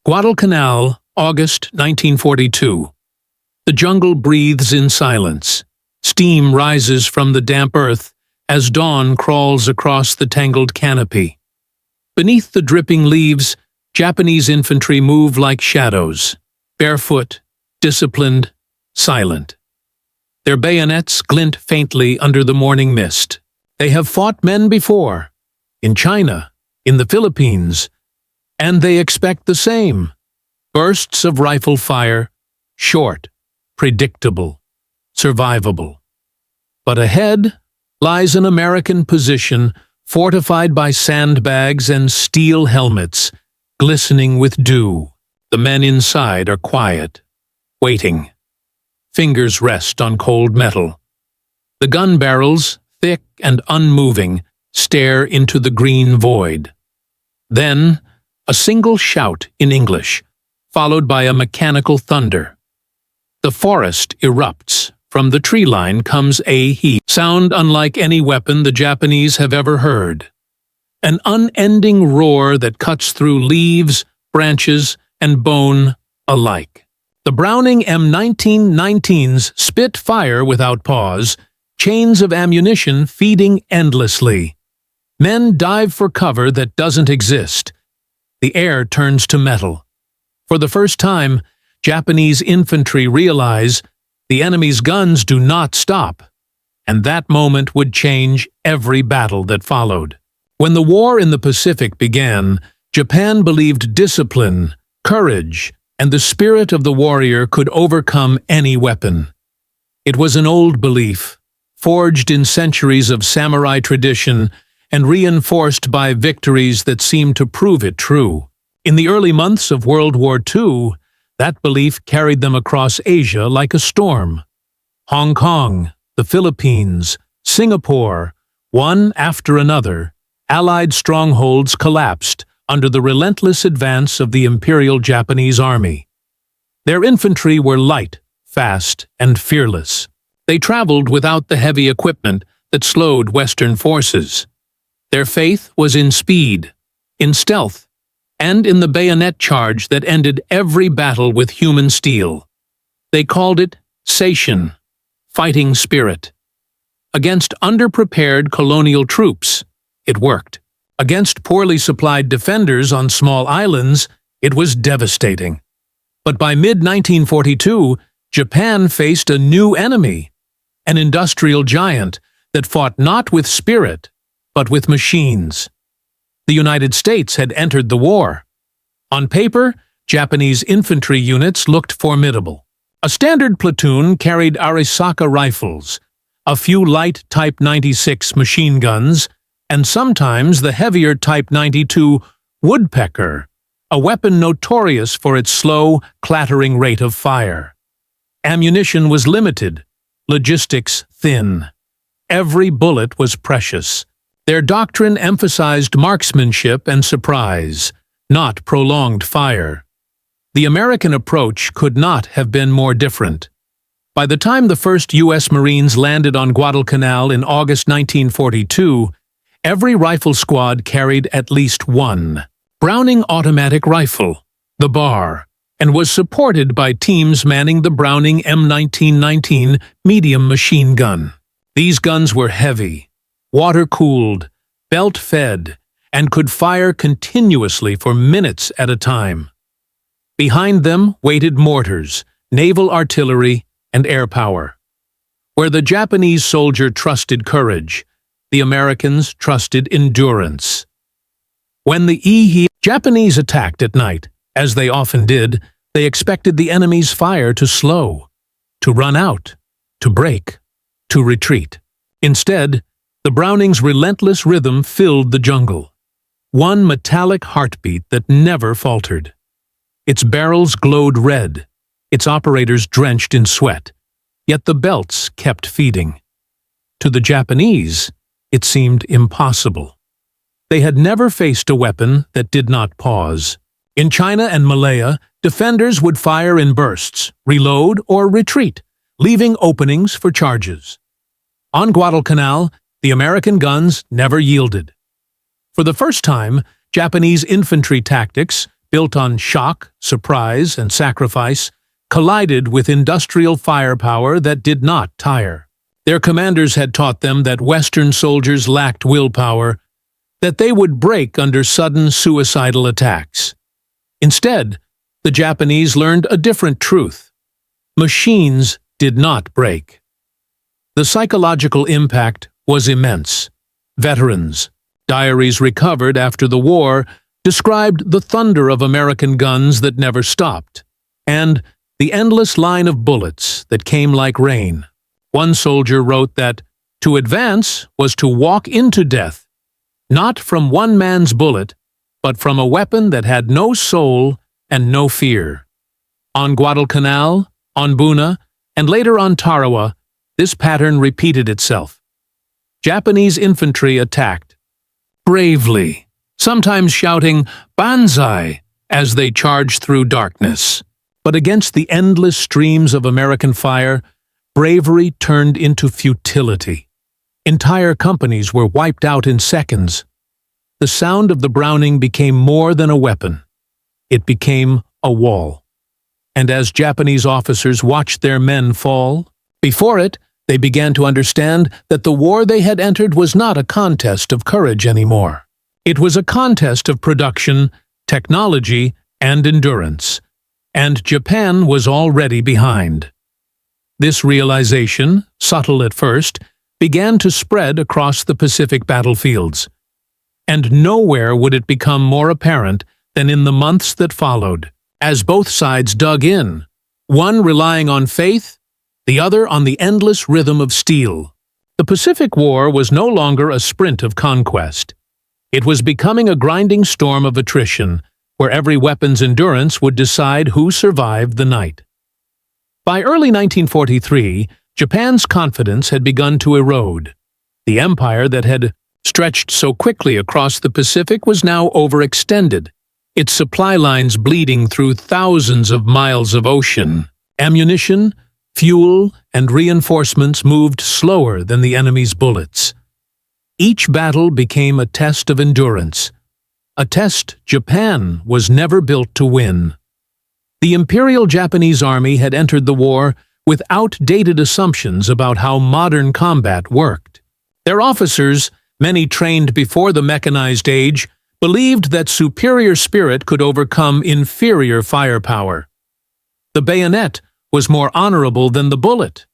Guadalcanal, August 1942. The jungle breathes in silence. Steam rises from the damp earth as dawn crawls across the tangled canopy. Beneath the dripping leaves, Japanese infantry move like shadows, barefoot, disciplined, silent. Their bayonets glint faintly under the morning mist. They have fought men before, in China, in the Philippines, and they expect the same. Bursts of rifle fire, short, predictable, survivable. But ahead lies an American position fortified by sandbags and steel helmets, glistening with dew. The men inside are quiet, waiting. Fingers rest on cold metal. The gun barrels, thick and unmoving, stare into the green void. Then, a single shout in English, followed by a mechanical thunder. The forest erupts. From the tree line comes a heat, sound unlike any weapon the Japanese have ever heard. An unending roar that cuts through leaves, branches, and bone alike. The Browning M1919s spit fire without pause, chains of ammunition feeding endlessly. Men dive for cover that doesn't exist. The air turns to metal. For the first time, Japanese infantry realize the enemy's guns do not stop, and that moment would change every battle that followed. When the war in the Pacific began, Japan believed discipline, courage, and the spirit of the warrior could overcome any weapon. It was an old belief, forged in centuries of samurai tradition and reinforced by victories that seemed to prove it true. In the early months of World War II, that belief carried them across Asia like a storm. Hong Kong, the Philippines, Singapore, one after another, Allied strongholds collapsed under the relentless advance of the Imperial Japanese Army. Their infantry were light, fast, and fearless. They traveled without the heavy equipment that slowed Western forces. Their faith was in speed, in stealth, and in the bayonet charge that ended every battle with human steel. They called it Seishin, fighting spirit. Against underprepared colonial troops, it worked. Against poorly supplied defenders on small islands, it was devastating. But by mid-1942, Japan faced a new enemy, an industrial giant that fought not with spirit, but with machines. The United States had entered the war. On paper, Japanese infantry units looked formidable. A standard platoon carried Arisaka rifles, a few light Type 96 machine guns, and sometimes the heavier Type 92 Woodpecker, a weapon notorious for its slow, clattering rate of fire. Ammunition was limited, logistics thin. Every bullet was precious. Their doctrine emphasized marksmanship and surprise, not prolonged fire. The American approach could not have been more different. By the time the first U.S. Marines landed on Guadalcanal in August 1942, every rifle squad carried at least one Browning automatic rifle, the bar, and was supported by teams manning the Browning M1919 medium machine gun. These guns were heavy, water-cooled, belt-fed, and could fire continuously for minutes at a time. Behind them waited mortars, naval artillery, and air power. Where the Japanese soldier trusted courage, the Americans trusted endurance. When the Japanese attacked at night, as they often did, they expected the enemy's fire to slow, to run out, to break, to retreat. Instead, the Browning's relentless rhythm filled the jungle. One metallic heartbeat that never faltered. Its barrels glowed red, its operators drenched in sweat, yet the belts kept feeding. To the Japanese, it seemed impossible. They had never faced a weapon that did not pause. In China and Malaya, defenders would fire in bursts, reload, or retreat, leaving openings for charges. On Guadalcanal, the American guns never yielded. For the first time, Japanese infantry tactics, built on shock, surprise, and sacrifice, collided with industrial firepower that did not tire. Their commanders had taught them that Western soldiers lacked willpower, that they would break under sudden suicidal attacks. Instead, the Japanese learned a different truth. Machines did not break. The psychological impact was immense. Veterans, diaries recovered after the war, described the thunder of American guns that never stopped, and the endless line of bullets that came like rain. One soldier wrote that to advance was to walk into death, not from one man's bullet, but from a weapon that had no soul and no fear. On Guadalcanal, on Buna, and later on Tarawa, this pattern repeated itself. Japanese infantry attacked, bravely, sometimes shouting banzai as they charged through darkness. But against the endless streams of American fire, bravery turned into futility. Entire companies were wiped out in seconds. The sound of the Browning became more than a weapon. It became a wall. And as Japanese officers watched their men fall, before it, they began to understand that the war they had entered was not a contest of courage anymore. It was a contest of production, technology, and endurance. And Japan was already behind. This realization, subtle at first, began to spread across the Pacific battlefields. And nowhere would it become more apparent than in the months that followed, as both sides dug in, one relying on faith, the other on the endless rhythm of steel. The Pacific War was no longer a sprint of conquest. It was becoming a grinding storm of attrition, where every weapon's endurance would decide who survived the night. By early 1943, Japan's confidence had begun to erode. The empire that had stretched so quickly across the Pacific was now overextended, its supply lines bleeding through thousands of miles of ocean. Ammunition, fuel, and reinforcements moved slower than the enemy's bullets. Each battle became a test of endurance, a test Japan was never built to win. The Imperial Japanese Army had entered the war with outdated assumptions about how modern combat worked. Their officers, many trained before the mechanized age, believed that superior spirit could overcome inferior firepower. The bayonet was more honorable than the bullet.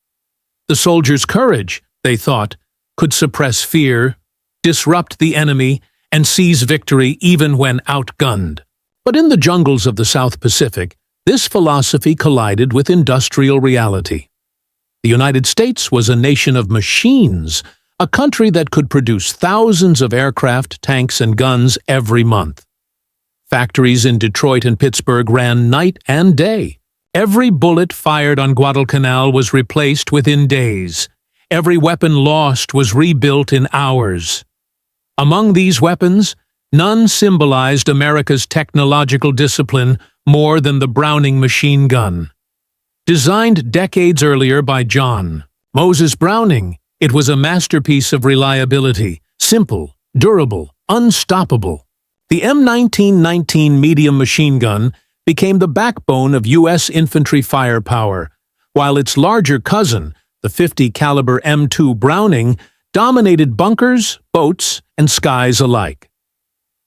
The soldier's courage, they thought, could suppress fear, disrupt the enemy, and seize victory even when outgunned. But in the jungles of the South Pacific, this philosophy collided with industrial reality. The United States was a nation of machines, a country that could produce thousands of aircraft, tanks, and guns every month. Factories in Detroit and Pittsburgh ran night and day. Every bullet fired on Guadalcanal was replaced within days. Every weapon lost was rebuilt in hours. Among these weapons, none symbolized America's technological discipline more than the Browning machine gun. Designed decades earlier by John Moses Browning, it was a masterpiece of reliability, simple, durable, unstoppable. The M1919 medium machine gun became the backbone of U.S. infantry firepower, while its larger cousin, the .50 caliber M2 Browning, dominated bunkers, boats, and skies alike.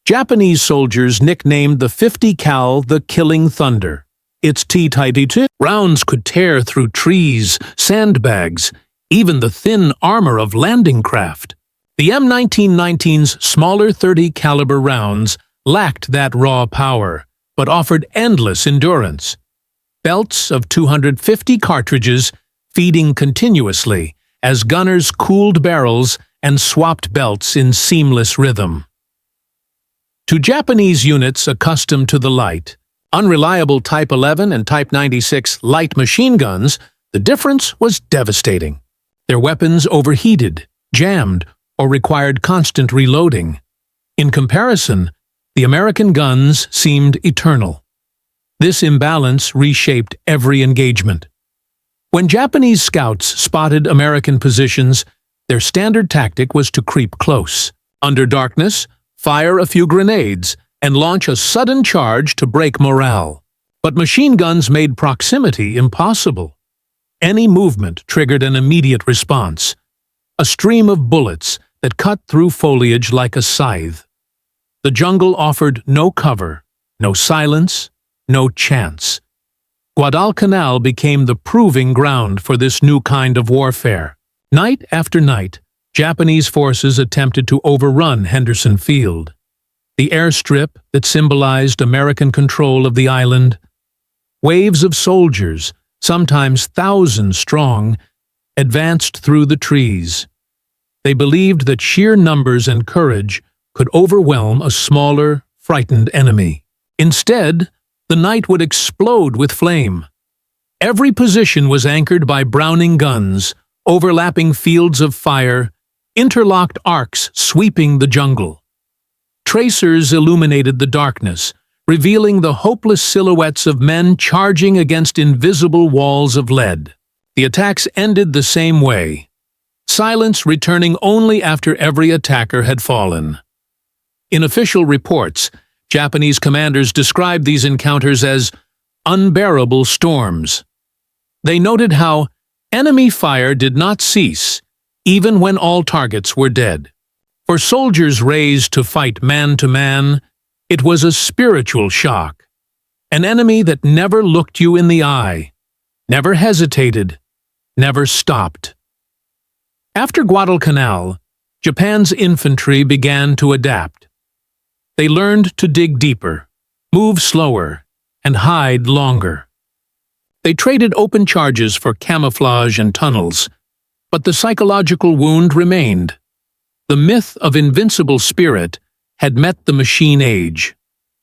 Japanese soldiers nicknamed the .50 cal the Killing Thunder. Its T-92 rounds could tear through trees, sandbags, even the thin armor of landing craft. The M1919's smaller .30 caliber rounds lacked that raw power, but offered endless endurance. Belts of 250 cartridges feeding continuously as gunners cooled barrels and swapped belts in seamless rhythm. To Japanese units accustomed to the light, unreliable Type 11 and Type 96 light machine guns, the difference was devastating. Their weapons overheated, jammed, or required constant reloading. In comparison, the American guns seemed eternal. This imbalance reshaped every engagement. When Japanese scouts spotted American positions, their standard tactic was to creep close. Under darkness, fire a few grenades, and launch a sudden charge to break morale. But machine guns made proximity impossible. Any movement triggered an immediate response, a stream of bullets that cut through foliage like a scythe. The jungle offered no cover, no silence, no chance. Guadalcanal became the proving ground for this new kind of warfare. Night after night, Japanese forces attempted to overrun Henderson Field. The airstrip that symbolized American control of the island. Waves of soldiers, sometimes thousands strong, advanced through the trees. They believed that sheer numbers and courage could overwhelm a smaller, frightened enemy. Instead, the night would explode with flame. Every position was anchored by Browning guns, overlapping fields of fire, interlocked arcs sweeping the jungle. Tracers illuminated the darkness, revealing the hopeless silhouettes of men charging against invisible walls of lead. The attacks ended the same way, silence returning only after every attacker had fallen. In official reports, Japanese commanders described these encounters as unbearable storms. They noted how enemy fire did not cease, even when all targets were dead. For soldiers raised to fight man to man, it was a spiritual shock. An enemy that never looked you in the eye, never hesitated, never stopped. After Guadalcanal, Japan's infantry began to adapt. They learned to dig deeper, move slower, and hide longer. They traded open charges for camouflage and tunnels, but the psychological wound remained. The myth of invincible spirit had met the machine age,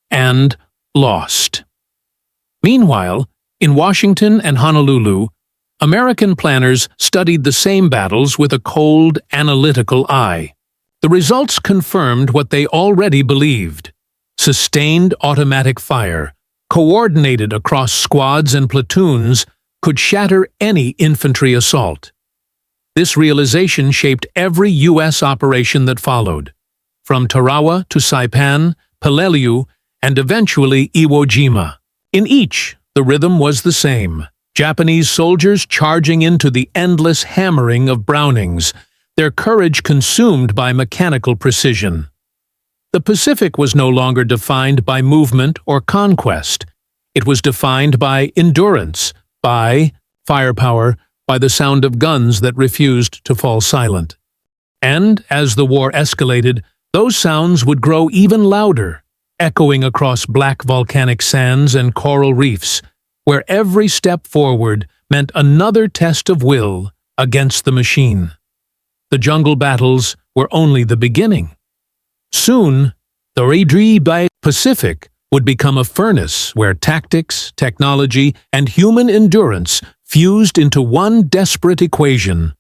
and lost. Meanwhile, in Washington and Honolulu, American planners studied the same battles with a cold, analytical eye. The results confirmed what they already believed. Sustained automatic fire, coordinated across squads and platoons, could shatter any infantry assault. This realization shaped every U.S. operation that followed, from Tarawa to Saipan, Peleliu, and eventually Iwo Jima. In each, the rhythm was the same. Japanese soldiers charging into the endless hammering of Brownings, their courage consumed by mechanical precision. The Pacific was no longer defined by movement or conquest. It was defined by endurance, by firepower, by the sound of guns that refused to fall silent. And, as the war escalated, those sounds would grow even louder, echoing across black volcanic sands and coral reefs, where every step forward meant another test of will against the machine. The jungle battles were only the beginning. Soon, the Pacific would become a furnace where tactics, technology, and human endurance fused into one desperate equation.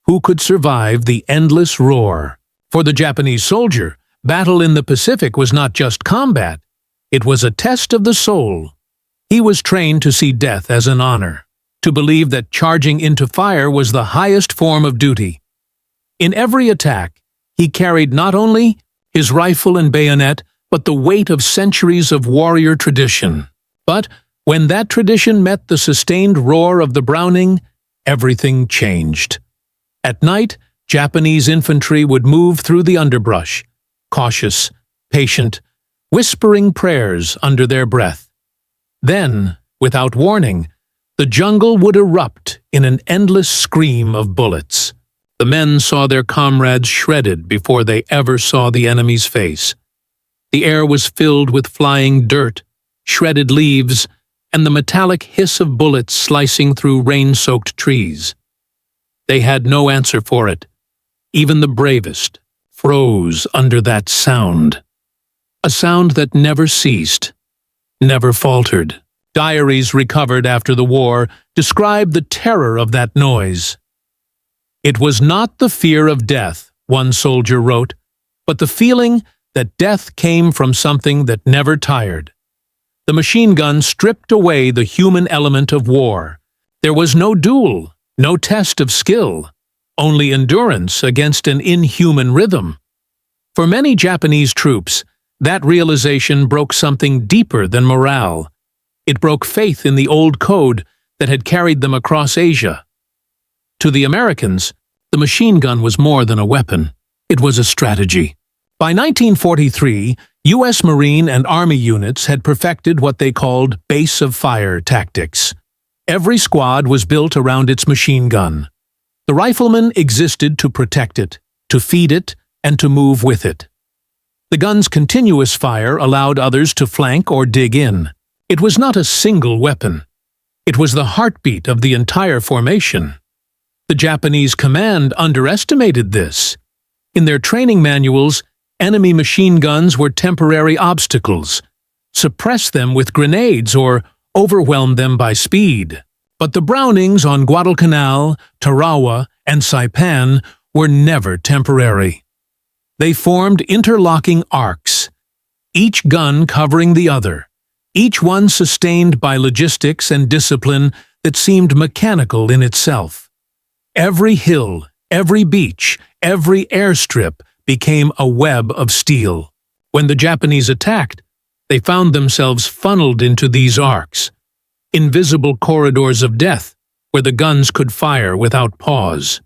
Who could survive the endless roar? For the Japanese soldier, battle in the Pacific was not just combat. It was a test of the soul. He was trained to see death as an honor, to believe that charging into fire was the highest form of duty. In every attack, he carried not only his rifle and bayonet, but the weight of centuries of warrior tradition. But when that tradition met the sustained roar of the Browning, everything changed. At night, Japanese infantry would move through the underbrush, cautious, patient, whispering prayers under their breath. Then, without warning, the jungle would erupt in an endless scream of bullets. The men saw their comrades shredded before they ever saw the enemy's face. The air was filled with flying dirt, shredded leaves, and the metallic hiss of bullets slicing through rain-soaked trees. They had no answer for it. Even the bravest froze under that sound. A sound that never ceased, never faltered. Diaries recovered after the war described the terror of that noise. It was not the fear of death, one soldier wrote, but the feeling that death came from something that never tired. The machine gun stripped away the human element of war. There was no duel, no test of skill, only endurance against an inhuman rhythm. For many Japanese troops, That realization broke something deeper than morale. It broke faith in the old code that had carried them across Asia. To the Americans, the machine gun was more than a weapon. It was a strategy. By 1943, U.S. Marine and Army units had perfected what they called base of fire tactics. Every squad was built around its machine gun. The rifleman existed to protect it, to feed it, and to move with it. The gun's continuous fire allowed others to flank or dig in. It was not a single weapon. It was the heartbeat of the entire formation. The Japanese command underestimated this. In their training manuals, enemy machine guns were temporary obstacles. Suppress them with grenades or overwhelm them by speed. But the Brownings on Guadalcanal, Tarawa, and Saipan were never temporary. They formed interlocking arcs, each gun covering the other, each one sustained by logistics and discipline that seemed mechanical in itself. Every hill, every beach, every airstrip became a web of steel. When the Japanese attacked, they found themselves funneled into these arcs, invisible corridors of death where the guns could fire without pause.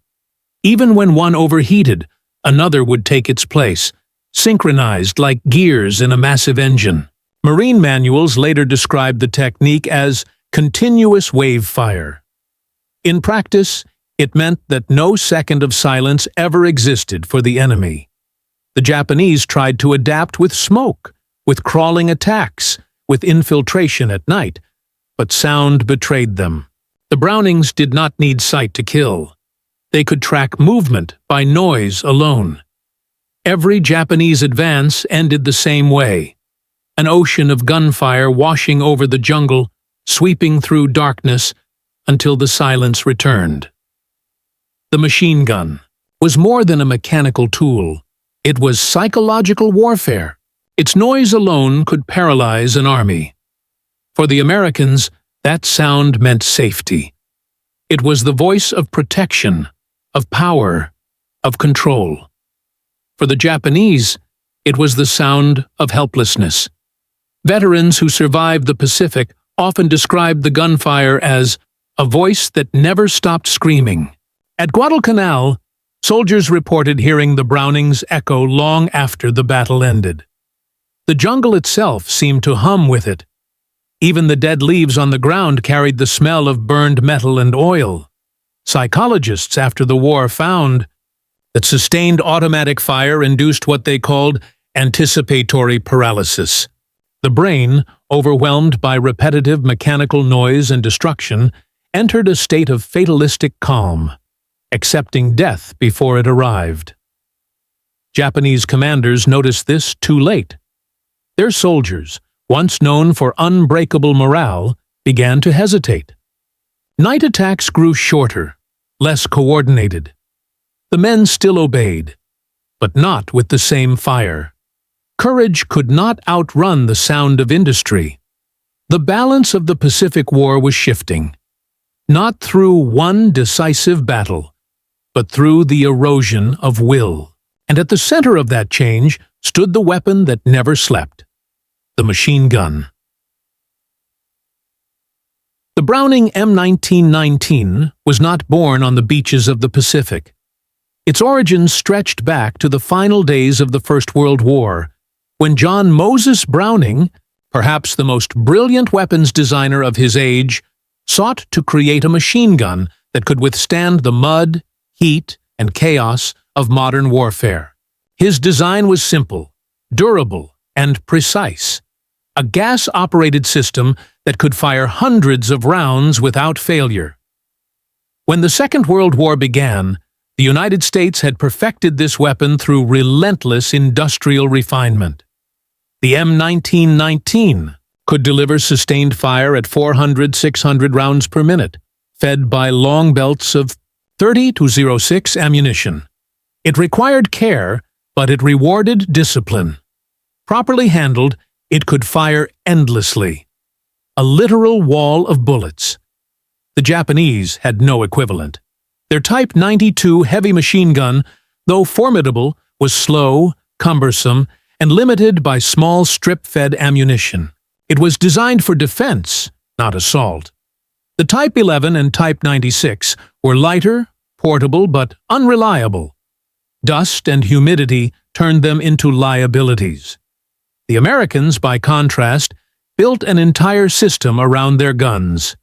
Even when one overheated, another would take its place, synchronized like gears in a massive engine. Marine manuals later described the technique as continuous wave fire. In practice, it meant that no second of silence ever existed for the enemy. The Japanese tried to adapt with smoke, with crawling attacks, with infiltration at night, but sound betrayed them. The Brownings did not need sight to kill. They could track movement by noise alone. Every Japanese advance ended the same way, an ocean of gunfire washing over the jungle, sweeping through darkness until the silence returned. The machine gun was more than a mechanical tool. It was psychological warfare. Its noise alone could paralyze an army. For the Americans, that sound meant safety. It was the voice of protection, of power, of control. For the Japanese, it was the sound of helplessness. Veterans who survived the Pacific often described the gunfire as a voice that never stopped screaming. At Guadalcanal, soldiers reported hearing the Brownings echo long after the battle ended. The jungle itself seemed to hum with it. Even the dead leaves on the ground carried the smell of burned metal and oil. Psychologists after the war found that sustained automatic fire induced what they called anticipatory paralysis. The brain, overwhelmed by repetitive mechanical noise and destruction, entered a state of fatalistic calm, accepting death before it arrived. Japanese commanders noticed this too late. Their soldiers, once known for unbreakable morale, began to hesitate. Night attacks grew shorter, less coordinated. The men still obeyed, but not with the same fire. Courage could not outrun the sound of industry. The balance of the Pacific War was shifting, not through one decisive battle, but through the erosion of will. And at the center of that change stood the weapon that never slept: the machine gun. The Browning M1919 was not born on the beaches of the Pacific. Its origins stretched back to the final days of the First World War, when John Moses Browning, perhaps the most brilliant weapons designer of his age, sought to create a machine gun that could withstand the mud, heat, and chaos of modern warfare. His design was simple, durable, and precise: a gas-operated system that could fire hundreds of rounds without failure. When the Second World War began, the United States had perfected this weapon through relentless industrial refinement. The M1919 could deliver sustained fire at 400-600 rounds per minute, fed by long belts of 30-06 ammunition. It required care, but it rewarded discipline. Properly handled, it could fire endlessly. A literal wall of bullets. The Japanese had no equivalent. Their Type 92 heavy machine gun, though formidable, was slow, cumbersome, and limited by small strip-fed ammunition. It was designed for defense, not assault. The Type 11 and Type 96 were lighter, portable, but unreliable. Dust and humidity turned them into liabilities. The Americans, by contrast, built an entire system around their guns.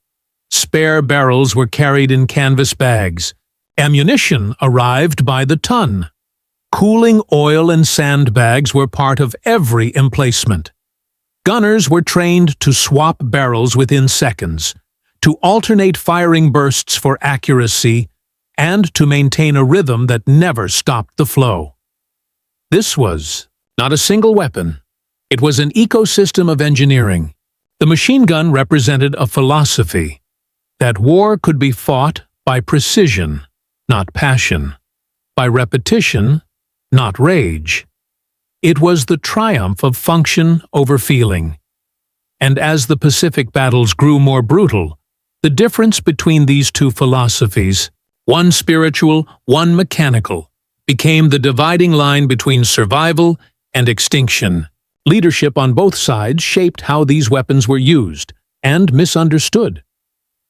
Spare barrels were carried in canvas bags. Ammunition arrived by the ton. Cooling oil and sandbags were part of every emplacement. Gunners were trained to swap barrels within seconds, to alternate firing bursts for accuracy, and to maintain a rhythm that never stopped the flow. This was not a single weapon. It was an ecosystem of engineering. The machine gun represented a philosophy that war could be fought by precision, not passion, by repetition, not rage. It was the triumph of function over feeling. And as the Pacific battles grew more brutal, the difference between these two philosophies, one spiritual, one mechanical, became the dividing line between survival and extinction. Leadership on both sides shaped how these weapons were used and misunderstood.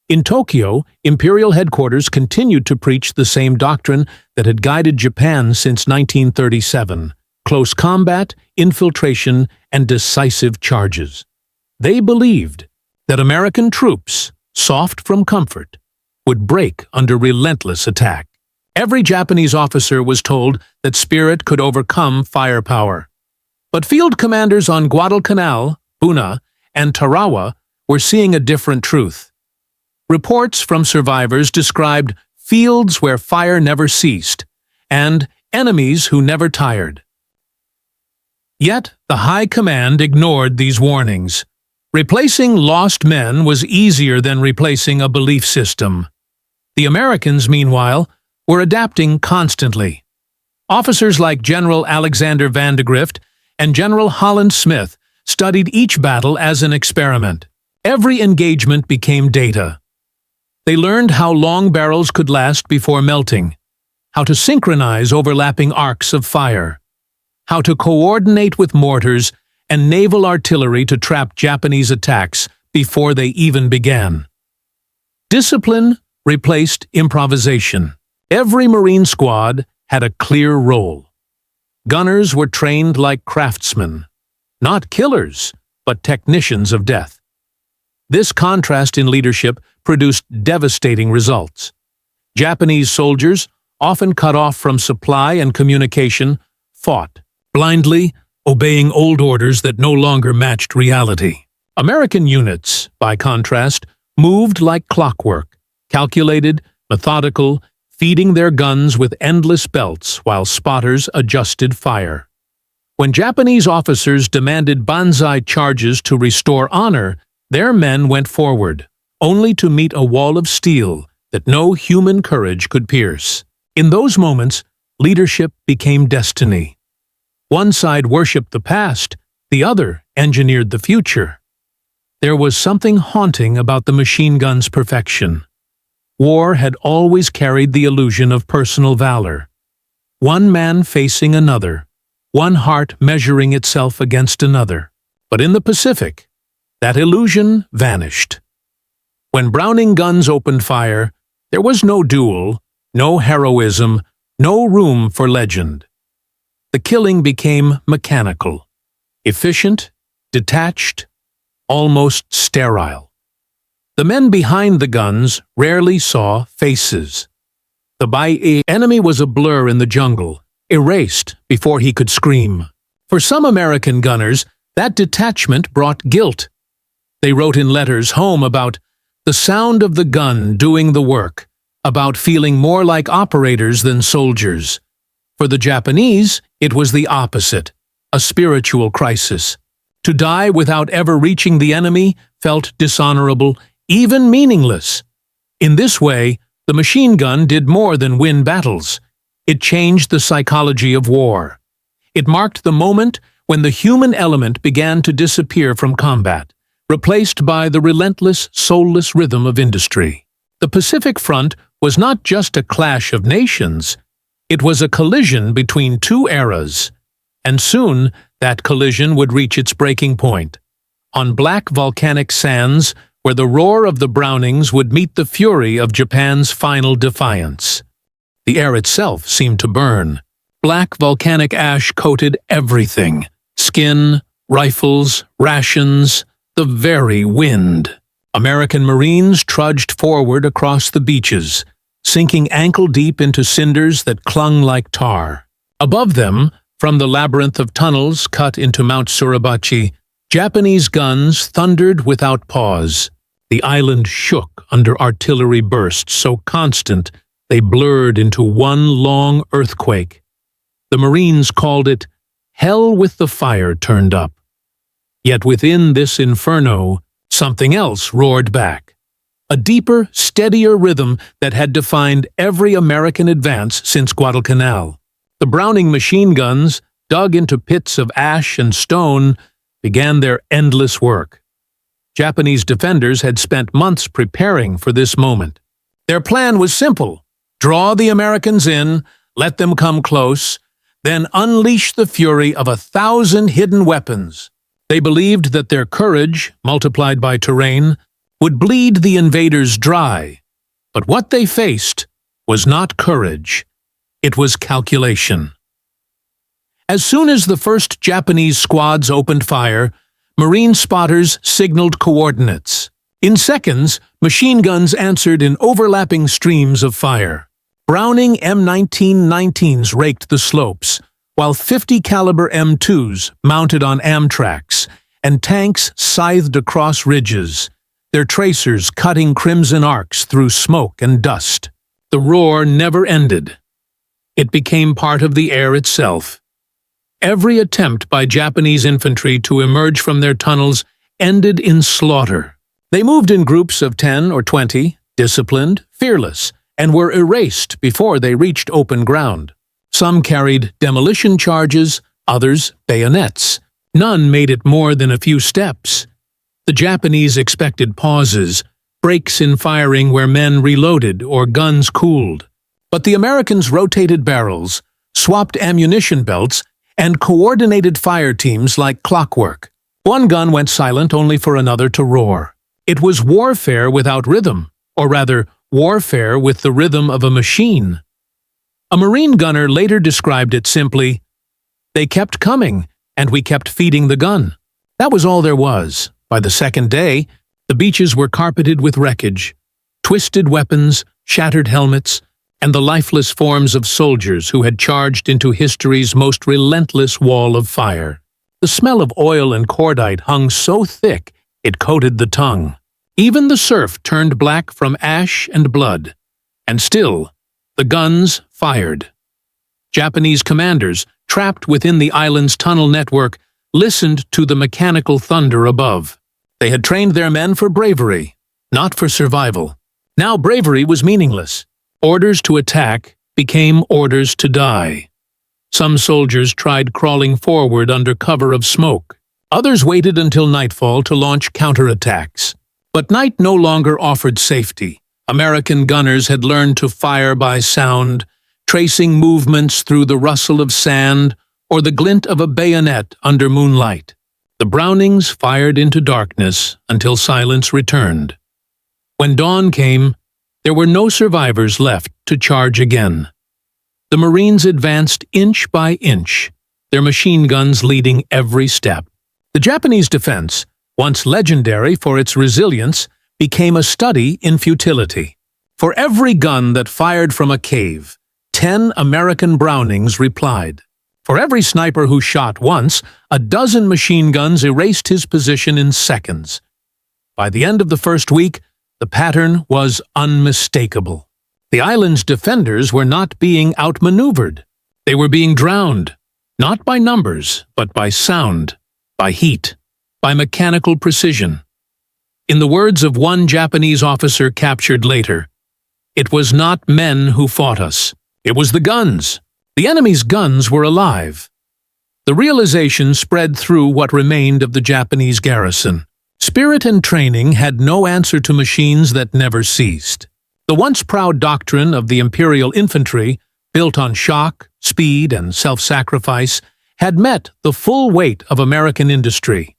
In Tokyo, Imperial headquarters continued to preach the same doctrine that had guided Japan since 1937: close combat, infiltration, and decisive charges. They believed that American troops, soft from comfort, would break under relentless attack. Every Japanese officer was told that spirit could overcome firepower. But field commanders on Guadalcanal, Buna, and Tarawa were seeing a different truth. Reports from survivors described fields where fire never ceased and enemies who never tired. Yet the high command ignored these warnings. Replacing lost men was easier than replacing a belief system. The Americans, meanwhile, were adapting constantly. Officers like General Alexander Vandegrift and General Holland Smith studied each battle as an experiment. Every engagement became data. They learned how long barrels could last before melting, how to synchronize overlapping arcs of fire, how to coordinate with mortars and naval artillery to trap Japanese attacks before they even began. Discipline replaced improvisation. Every Marine squad had a clear role. Gunners were trained like craftsmen, not killers, but technicians of death. This contrast in leadership produced devastating results. Japanese soldiers, often cut off from supply and communication, fought blindly, obeying old orders that no longer matched reality. American units, by contrast, moved like clockwork, calculated, methodical, feeding their guns with endless belts while spotters adjusted fire. When Japanese officers demanded banzai charges to restore honor, their men went forward, only to meet a wall of steel that no human courage could pierce. In those moments, leadership became destiny. One side worshipped the past, the other engineered the future. There was something haunting about the machine gun's perfection. War had always carried the illusion of personal valor. One man facing another, one heart measuring itself against another. But in the Pacific, that illusion vanished. When Browning guns opened fire, there was no duel, no heroism, no room for legend. The killing became mechanical, efficient, detached, almost sterile. The men behind the guns rarely saw faces. The enemy was a blur in the jungle, erased before he could scream. For some American gunners, that detachment brought guilt. They wrote in letters home about the sound of the gun doing the work, about feeling more like operators than soldiers. For the Japanese, it was the opposite, a spiritual crisis. To die without ever reaching the enemy felt dishonorable, even meaningless. In this way, the machine gun did more than win battles. It changed the psychology of war. It marked the moment when the human element began to disappear from combat, replaced by the relentless, soulless rhythm of industry. The Pacific Front was not just a clash of nations. It was a collision between two eras, and soon that collision would reach its breaking point. On black volcanic sands, where the roar of the Brownings would meet the fury of Japan's final defiance. The air itself seemed to burn. Black volcanic ash coated everything: skin, rifles, rations, the very wind. American Marines trudged forward across the beaches, sinking ankle-deep into cinders that clung like tar. Above them, from the labyrinth of tunnels cut into Mount Suribachi, Japanese guns thundered without pause. The island shook under artillery bursts so constant they blurred into one long earthquake. The Marines called it "hell with the fire turned up." Yet within this inferno, something else roared back. A deeper, steadier rhythm that had defined every American advance since Guadalcanal. The Browning machine guns, dug into pits of ash and stone, began their endless work. Japanese defenders had spent months preparing for this moment. Their plan was simple: draw the Americans in, let them come close, then unleash the fury of 1,000 hidden weapons. They believed that their courage, multiplied by terrain, would bleed the invaders dry. But what they faced was not courage. It was calculation. As soon as the first Japanese squads opened fire, Marine spotters signaled coordinates. In seconds, machine guns answered in overlapping streams of fire. Browning M1919s raked the slopes, while 50-caliber M2s mounted on Amtraks, and tanks scythed across ridges, their tracers cutting crimson arcs through smoke and dust. The roar never ended. It became part of the air itself. Every attempt by Japanese infantry to emerge from their tunnels ended in slaughter. They moved in groups of 10 or 20, disciplined, fearless, and were erased before they reached open ground. Some carried demolition charges, others bayonets. None made it more than a few steps. The Japanese expected pauses, breaks in firing where men reloaded or guns cooled. But the Americans rotated barrels, swapped ammunition belts, and coordinated fire teams like clockwork. One gun went silent only for another to roar. It was warfare without rhythm, or rather, warfare with the rhythm of a machine. A Marine gunner later described it simply, "They kept coming, and we kept feeding the gun." That was all there was. By the second day, the beaches were carpeted with wreckage, twisted weapons, shattered helmets, and the lifeless forms of soldiers who had charged into history's most relentless wall of fire. The smell of oil and cordite hung so thick it coated the tongue. Even the surf turned black from ash and blood. And still, the guns fired. Japanese commanders, trapped within the island's tunnel network, listened to the mechanical thunder above. They had trained their men for bravery, not for survival. Now bravery was meaningless. Orders to attack became orders to die. Some soldiers tried crawling forward under cover of smoke. Others waited until nightfall to launch counterattacks. But night no longer offered safety. American gunners had learned to fire by sound, tracing movements through the rustle of sand or the glint of a bayonet under moonlight. The Brownings fired into darkness until silence returned. When dawn came, there were no survivors left to charge again. The Marines advanced inch by inch, their machine guns leading every step. The Japanese defense, once legendary for its resilience, became a study in futility. For every gun that fired from a cave, 10 American Brownings replied. For every sniper who shot once, a dozen machine guns erased his position in seconds. By the end of the first week, the pattern was unmistakable. The island's defenders were not being outmaneuvered. They were being drowned, not by numbers, but by sound, by heat, by mechanical precision. In the words of one Japanese officer captured later, "It was not men who fought us. It was the guns. The enemy's guns were alive." The realization spread through what remained of the Japanese garrison. Spirit and training had no answer to machines that never ceased. The once proud doctrine of the Imperial Infantry, built on shock, speed, and self-sacrifice, had met the full weight of American industry.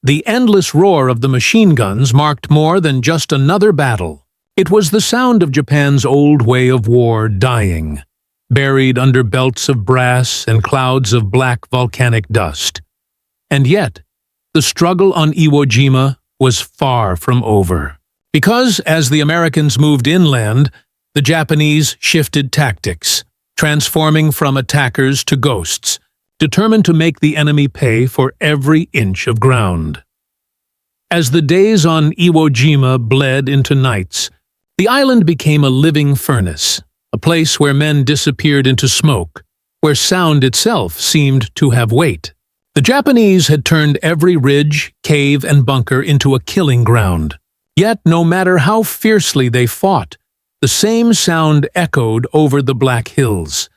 The endless roar of the machine guns marked more than just another battle. It was the sound of Japan's old way of war dying, buried under belts of brass and clouds of black volcanic dust. And yet, the struggle on Iwo Jima was far from over. Because, as the Americans moved inland, the Japanese shifted tactics, transforming from attackers to ghosts, determined to make the enemy pay for every inch of ground. As the days on Iwo Jima bled into nights, the island became a living furnace, a place where men disappeared into smoke, where sound itself seemed to have weight. The Japanese had turned every ridge, cave, and bunker into a killing ground. Yet, no matter how fiercely they fought, the same sound echoed over the Black Hills,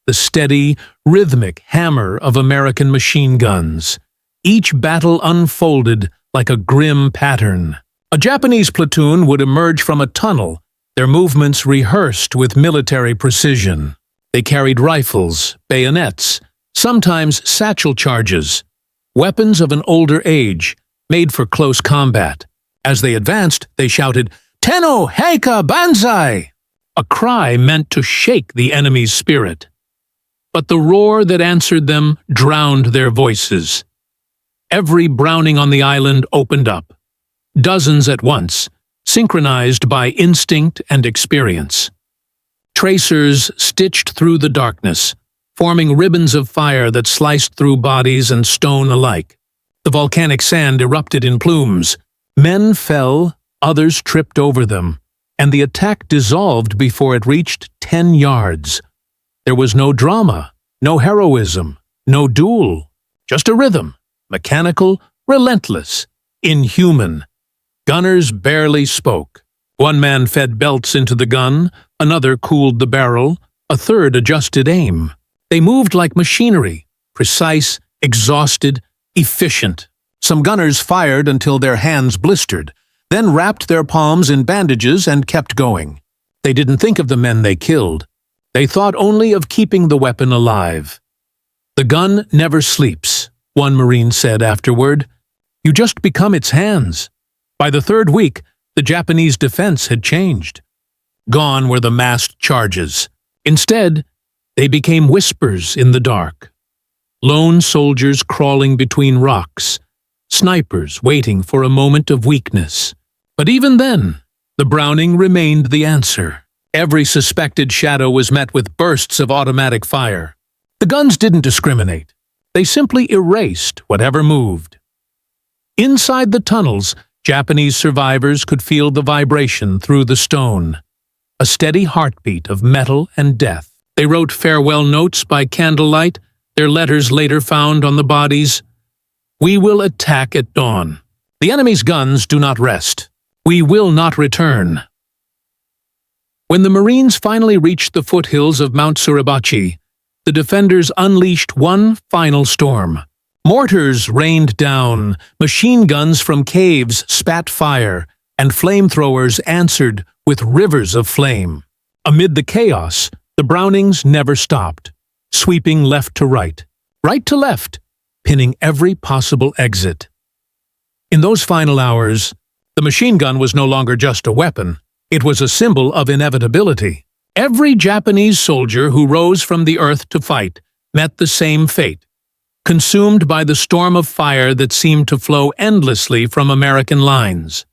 the steady, rhythmic hammer of American machine guns. Each battle unfolded like a grim pattern. A Japanese platoon would emerge from a tunnel, their movements rehearsed with military precision. They carried rifles, bayonets, sometimes satchel charges, weapons of an older age, made for close combat. As they advanced, they shouted, "Tenno Heika Banzai!" a cry meant to shake the enemy's spirit. But the roar that answered them drowned their voices. Every Browning on the island opened up, dozens at once, synchronized by instinct and experience. Tracers stitched through the darkness, forming ribbons of fire that sliced through bodies and stone alike. The volcanic sand erupted in plumes. Men fell, others tripped over them, and the attack dissolved before it reached 10 yards. There was no drama, no heroism, no duel, just a rhythm, mechanical, relentless, inhuman. Gunners barely spoke. One man fed belts into the gun, another cooled the barrel, a third adjusted aim. They moved like machinery, precise, exhausted, efficient. Some gunners fired until their hands blistered, then wrapped their palms in bandages and kept going. They didn't think of the men they killed. They thought only of keeping the weapon alive. "The gun never sleeps," one Marine said afterward. "You just become its hands." By the third week, the Japanese defense had changed. Gone were the massed charges. Instead, they became whispers in the dark. Lone soldiers crawling between rocks, snipers waiting for a moment of weakness. But even then, the Browning remained the answer. Every suspected shadow was met with bursts of automatic fire. The guns didn't discriminate. They simply erased whatever moved. Inside the tunnels, Japanese survivors could feel the vibration through the stone, a steady heartbeat of metal and death. They wrote farewell notes by candlelight, their letters later found on the bodies. "We will attack at dawn. The enemy's guns do not rest. We will not return." When the Marines finally reached the foothills of Mount Suribachi, the defenders unleashed one final storm. Mortars rained down, machine guns from caves spat fire, and flamethrowers answered with rivers of flame. Amid the chaos, the Brownings never stopped, sweeping left to right to left, pinning every possible exit. In those final hours, the machine gun was no longer just a weapon. It was a symbol of inevitability. Every Japanese soldier who rose from the earth to fight met the same fate, consumed by the storm of fire that seemed to flow endlessly from American lines.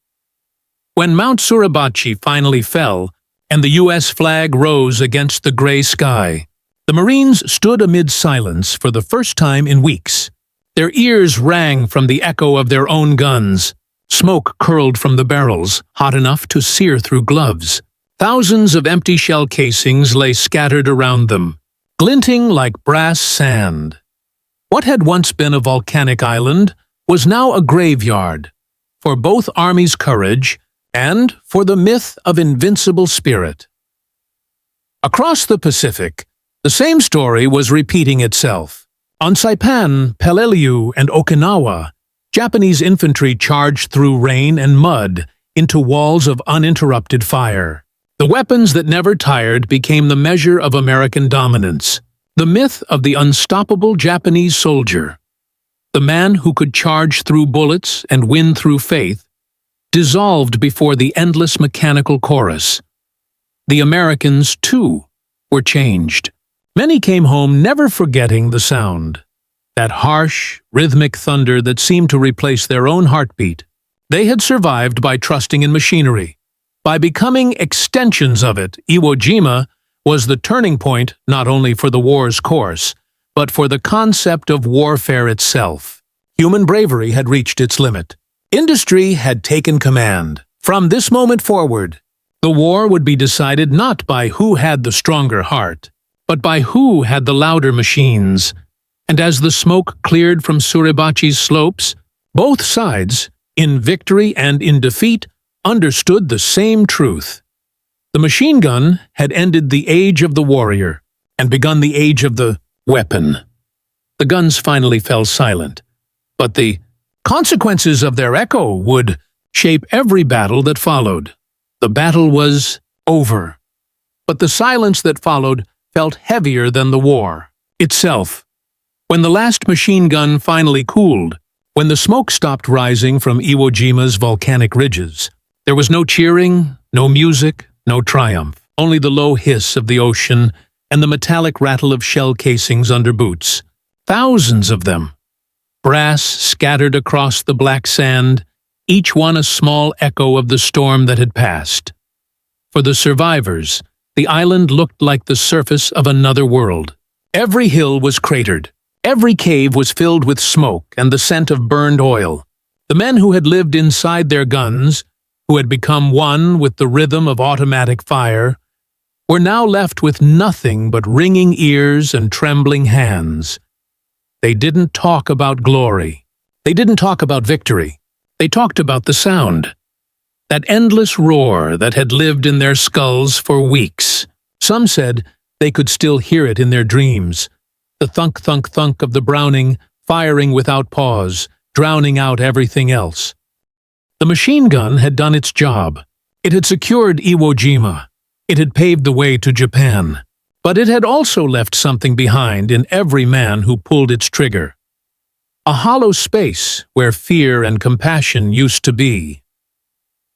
When Mount Suribachi finally fell, and the U.S. flag rose against the gray sky, the Marines stood amid silence for the first time in weeks. Their ears rang from the echo of their own guns. Smoke curled from the barrels, hot enough to sear through gloves. Thousands of empty shell casings lay scattered around them, glinting like brass sand. What had once been a volcanic island was now a graveyard, for both armies' courage and for the myth of invincible spirit. Across the Pacific, the same story was repeating itself. On Saipan, Peleliu, and Okinawa, Japanese infantry charged through rain and mud into walls of uninterrupted fire. The weapons that never tired became the measure of American dominance. The myth of the unstoppable Japanese soldier, the man who could charge through bullets and win through faith, dissolved before the endless mechanical chorus. The Americans, too, were changed. Many came home never forgetting the sound, that harsh, rhythmic thunder that seemed to replace their own heartbeat. They had survived by trusting in machinery. By becoming extensions of it, Iwo Jima was the turning point not only for the war's course, but for the concept of warfare itself. Human bravery had reached its limit. Industry had taken command. From this moment forward, the war would be decided not by who had the stronger heart, but by who had the louder machines. And as the smoke cleared from Suribachi's slopes, both sides, in victory and in defeat, understood the same truth. The machine gun had ended the age of the warrior and begun the age of the weapon. The guns finally fell silent, but the consequences of their echo would shape every battle that followed. The battle was over, but the silence that followed felt heavier than the war itself. When the last machine gun finally cooled, when the smoke stopped rising from Iwo Jima's volcanic ridges, there was no cheering, no music, no triumph, only the low hiss of the ocean and the metallic rattle of shell casings under boots. Thousands of them. Brass scattered across the black sand, each one a small echo of the storm that had passed. For the survivors, the island looked like the surface of another world. Every hill was cratered. Every cave was filled with smoke and the scent of burned oil. The men who had lived inside their guns, who had become one with the rhythm of automatic fire, were now left with nothing but ringing ears and trembling hands. They didn't talk about glory. They didn't talk about victory. They talked about the sound. That endless roar that had lived in their skulls for weeks. Some said they could still hear it in their dreams. The thunk, thunk, thunk of the Browning, firing without pause, drowning out everything else. The machine gun had done its job. It had secured Iwo Jima. It had paved the way to Japan. But it had also left something behind in every man who pulled its trigger. A hollow space where fear and compassion used to be.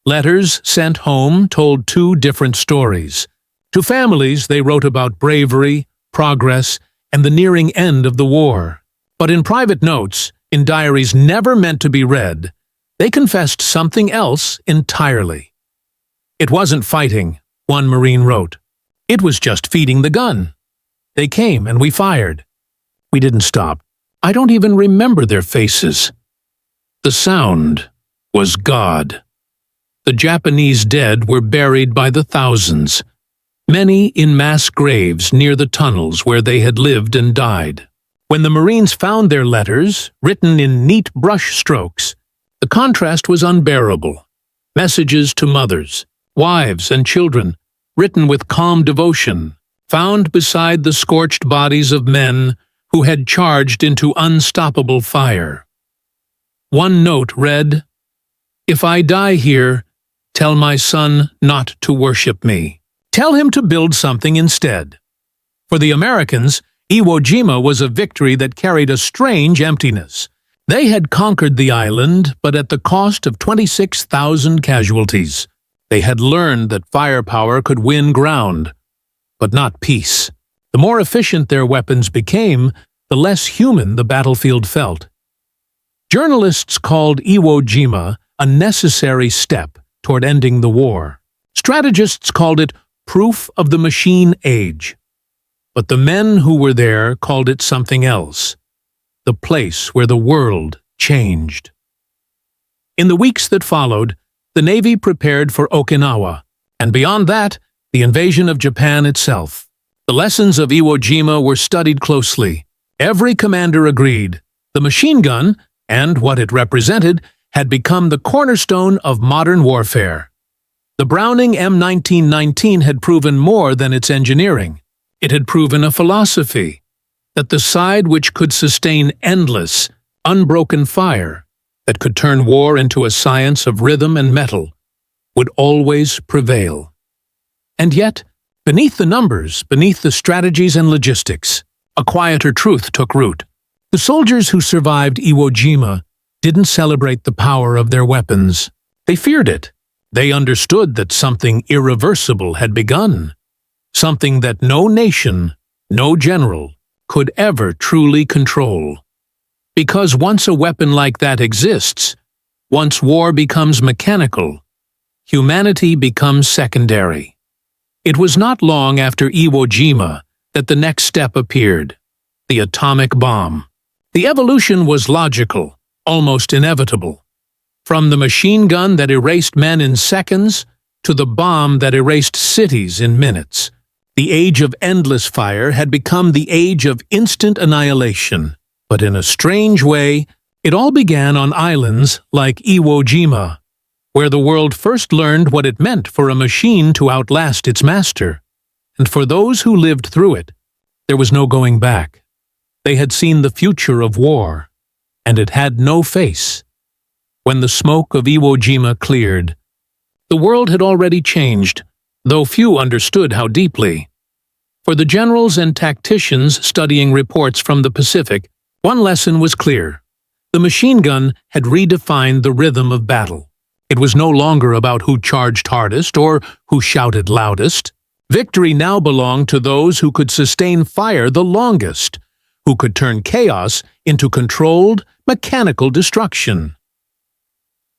Letters sent home told two different stories. To families, they wrote about bravery, progress, and the nearing end of the war. But in private notes, in diaries never meant to be read, they confessed something else entirely. It wasn't fighting, one Marine wrote. It was just feeding the gun. They came and we fired. We didn't stop. I don't even remember their faces. The sound was God. The Japanese dead were buried by the thousands, many in mass graves near the tunnels where they had lived and died. When the Marines found their letters, written in neat brush strokes, the contrast was unbearable. Messages to mothers, wives, and children, written with calm devotion, found beside the scorched bodies of men who had charged into unstoppable fire. One note read, "If I die here, tell my son not to worship me. Tell him to build something instead." For the Americans, Iwo Jima was a victory that carried a strange emptiness. They had conquered the island, but at the cost of 26,000 casualties. They had learned that firepower could win ground, but not peace. The more efficient their weapons became, the less human the battlefield felt. Journalists called Iwo Jima a necessary step toward ending the war. Strategists called it proof of the machine age. But the men who were there called it something else, the place where the world changed. In the weeks that followed, the Navy prepared for Okinawa, and beyond that, the invasion of Japan itself. The lessons of Iwo Jima were studied closely. Every commander agreed. The machine gun, and what it represented, had become the cornerstone of modern warfare. The Browning M1919 had proven more than its engineering. It had proven a philosophy, that the side which could sustain endless, unbroken fire, that could turn war into a science of rhythm and metal, would always prevail. And yet, beneath the numbers, beneath the strategies and logistics, a quieter truth took root. The soldiers who survived Iwo Jima didn't celebrate the power of their weapons. They feared it. They understood that something irreversible had begun, something that no nation, no general, could ever truly control. Because once a weapon like that exists, once war becomes mechanical, humanity becomes secondary. It was not long after Iwo Jima that the next step appeared, the atomic bomb. The evolution was logical, almost inevitable. From the machine gun that erased men in seconds to the bomb that erased cities in minutes, the age of endless fire had become the age of instant annihilation. But in a strange way, it all began on islands like Iwo Jima, where the world first learned what it meant for a machine to outlast its master. And for those who lived through it, there was no going back. They had seen the future of war, and it had no face. When the smoke of Iwo Jima cleared, the world had already changed, though few understood how deeply. For the generals and tacticians studying reports from the Pacific, one lesson was clear. The machine gun had redefined the rhythm of battle. It was no longer about who charged hardest or who shouted loudest. Victory now belonged to those who could sustain fire the longest, who could turn chaos into controlled, mechanical destruction.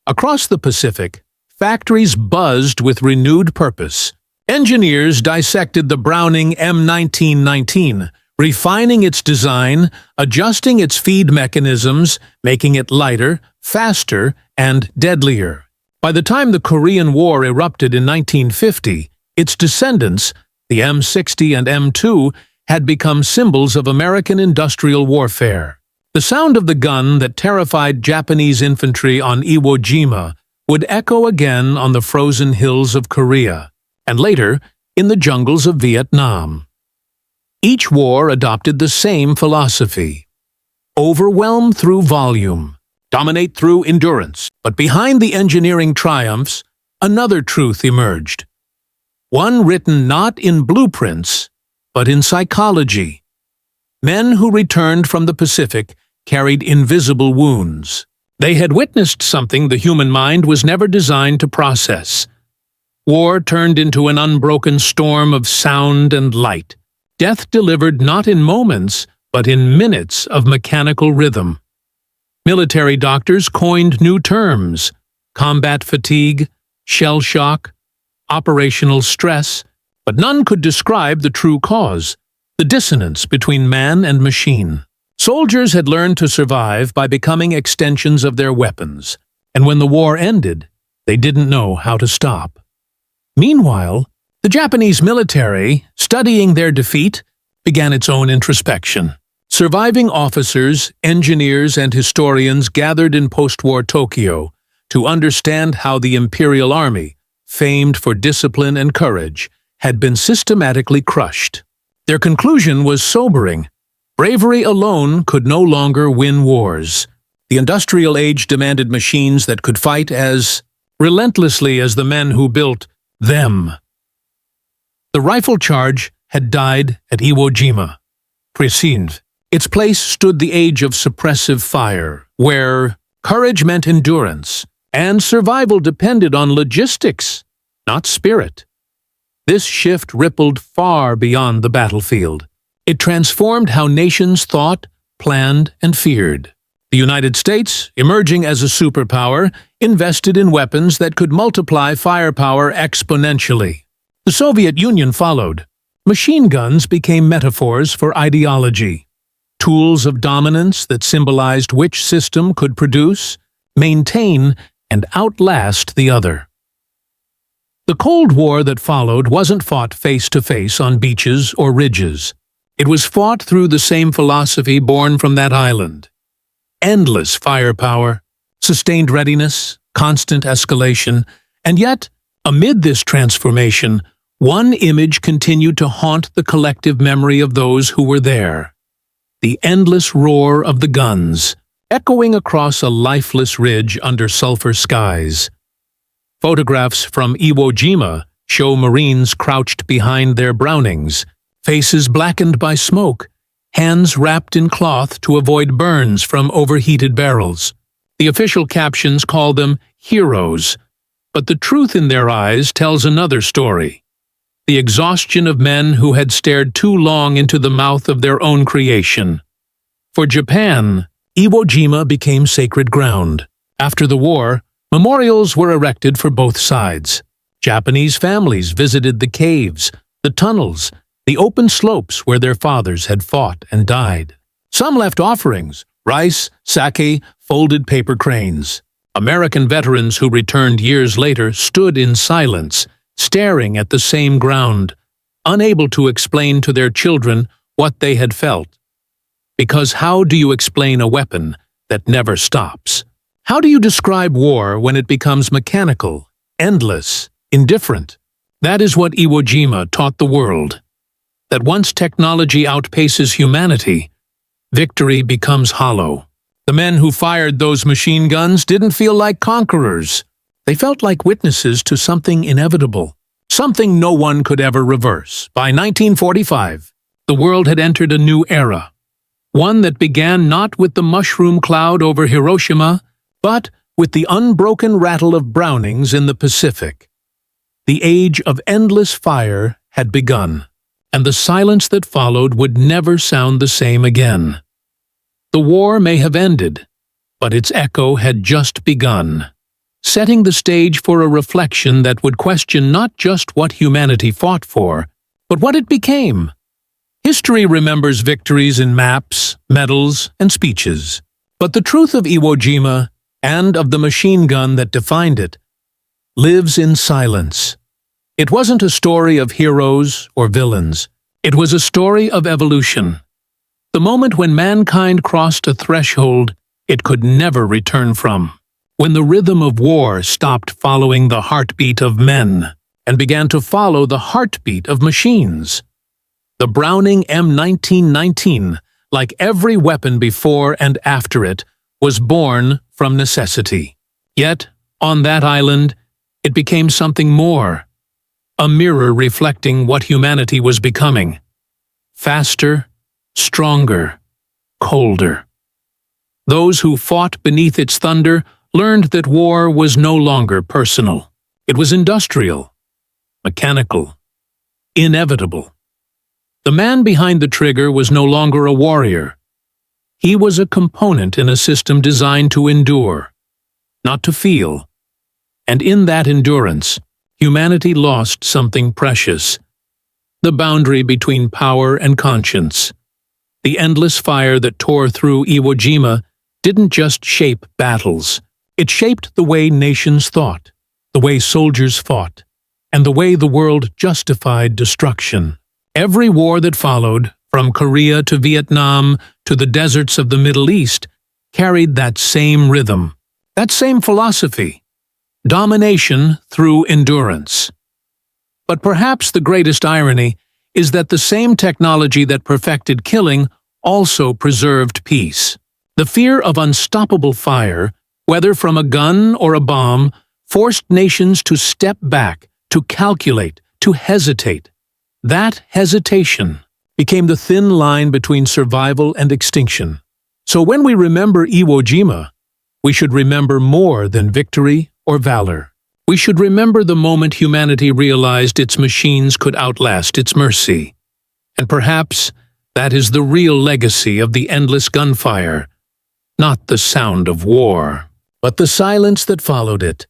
Across the Pacific, factories buzzed with renewed purpose. Engineers dissected the Browning M1919, refining its design, adjusting its feed mechanisms, making it lighter, faster, and deadlier. By the time the Korean War erupted in 1950, its descendants, the M60 and M2, had become symbols of American industrial warfare. The sound of the gun that terrified Japanese infantry on Iwo Jima would echo again on the frozen hills of Korea, and later in the jungles of Vietnam. Each war adopted the same philosophy: overwhelm through volume, dominate through endurance. But behind the engineering triumphs, another truth emerged. One written not in blueprints, but in psychology. Men who returned from the Pacific carried invisible wounds. They had witnessed something the human mind was never designed to process. War turned into an unbroken storm of sound and light. Death delivered not in moments, but in minutes of mechanical rhythm. Military doctors coined new terms: combat fatigue, shell shock, operational stress, but none could describe the true cause, the dissonance between man and machine. Soldiers had learned to survive by becoming extensions of their weapons, and when the war ended, they didn't know how to stop. Meanwhile, the Japanese military, studying their defeat, began its own introspection. Surviving officers, engineers, and historians gathered in post-war Tokyo to understand how the Imperial Army, famed for discipline and courage, had been systematically crushed. Their conclusion was sobering. Bravery alone could no longer win wars. The industrial age demanded machines that could fight as relentlessly as the men who built them. The rifle charge had died at Iwo Jima. Precinct. Its place stood the age of suppressive fire, where courage meant endurance, and survival depended on logistics, not spirit. This shift rippled far beyond the battlefield. It transformed how nations thought, planned, and feared. The United States, emerging as a superpower, invested in weapons that could multiply firepower exponentially. The Soviet Union followed. Machine guns became metaphors for ideology, tools of dominance that symbolized which system could produce, maintain, and outlast the other. The Cold War that followed wasn't fought face-to-face on beaches or ridges. It was fought through the same philosophy born from that island. Endless firepower, sustained readiness, constant escalation, and yet, amid this transformation, one image continued to haunt the collective memory of those who were there. The endless roar of the guns, echoing across a lifeless ridge under sulfur skies. Photographs from Iwo Jima show Marines crouched behind their Brownings, faces blackened by smoke, hands wrapped in cloth to avoid burns from overheated barrels. The official captions call them heroes, but the truth in their eyes tells another story. The exhaustion of men who had stared too long into the mouth of their own creation. For Japan, Iwo Jima became sacred ground. After the war, memorials were erected for both sides. Japanese families visited the caves, the tunnels, the open slopes where their fathers had fought and died. Some left offerings, rice, sake, folded paper cranes. American veterans who returned years later stood in silence, staring at the same ground, unable to explain to their children what they had felt. Because how do you explain a weapon that never stops? How do you describe war when it becomes mechanical, endless, indifferent? That is what Iwo Jima taught the world. That once technology outpaces humanity, victory becomes hollow. The men who fired those machine guns didn't feel like conquerors. They felt like witnesses to something inevitable, something no one could ever reverse. By 1945, the world had entered a new era, one that began not with the mushroom cloud over Hiroshima, but with the unbroken rattle of Brownings in the Pacific. The age of endless fire had begun, and the silence that followed would never sound the same again. The war may have ended, but its echo had just begun, setting the stage for a reflection that would question not just what humanity fought for, but what it became. History remembers victories in maps, medals, and speeches, but the truth of Iwo Jima, and of the machine gun that defined it, lives in silence. It wasn't a story of heroes or villains. It was a story of evolution. The moment when mankind crossed a threshold it could never return from. When the rhythm of war stopped following the heartbeat of men and began to follow the heartbeat of machines. The Browning M1919, like every weapon before and after it, was born from necessity. Yet, on that island, it became something more. A mirror reflecting what humanity was becoming. Faster, stronger, colder. Those who fought beneath its thunder learned that war was no longer personal. It was industrial, mechanical, inevitable. The man behind the trigger was no longer a warrior. He was a component in a system designed to endure, not to feel. And in that endurance, humanity lost something precious. The boundary between power and conscience. The endless fire that tore through Iwo Jima didn't just shape battles. It shaped the way nations thought, the way soldiers fought, and the way the world justified destruction. Every war that followed, from Korea to Vietnam to the deserts of the Middle East, carried that same rhythm, that same philosophy. Domination through endurance. But perhaps the greatest irony is that the same technology that perfected killing also preserved peace. The fear of unstoppable fire, whether from a gun or a bomb, forced nations to step back, to calculate, to hesitate. That hesitation became the thin line between survival and extinction. So when we remember Iwo Jima, we should remember more than victory or valor. We should remember the moment humanity realized its machines could outlast its mercy. And perhaps that is the real legacy of the endless gunfire, not the sound of war, but the silence that followed it,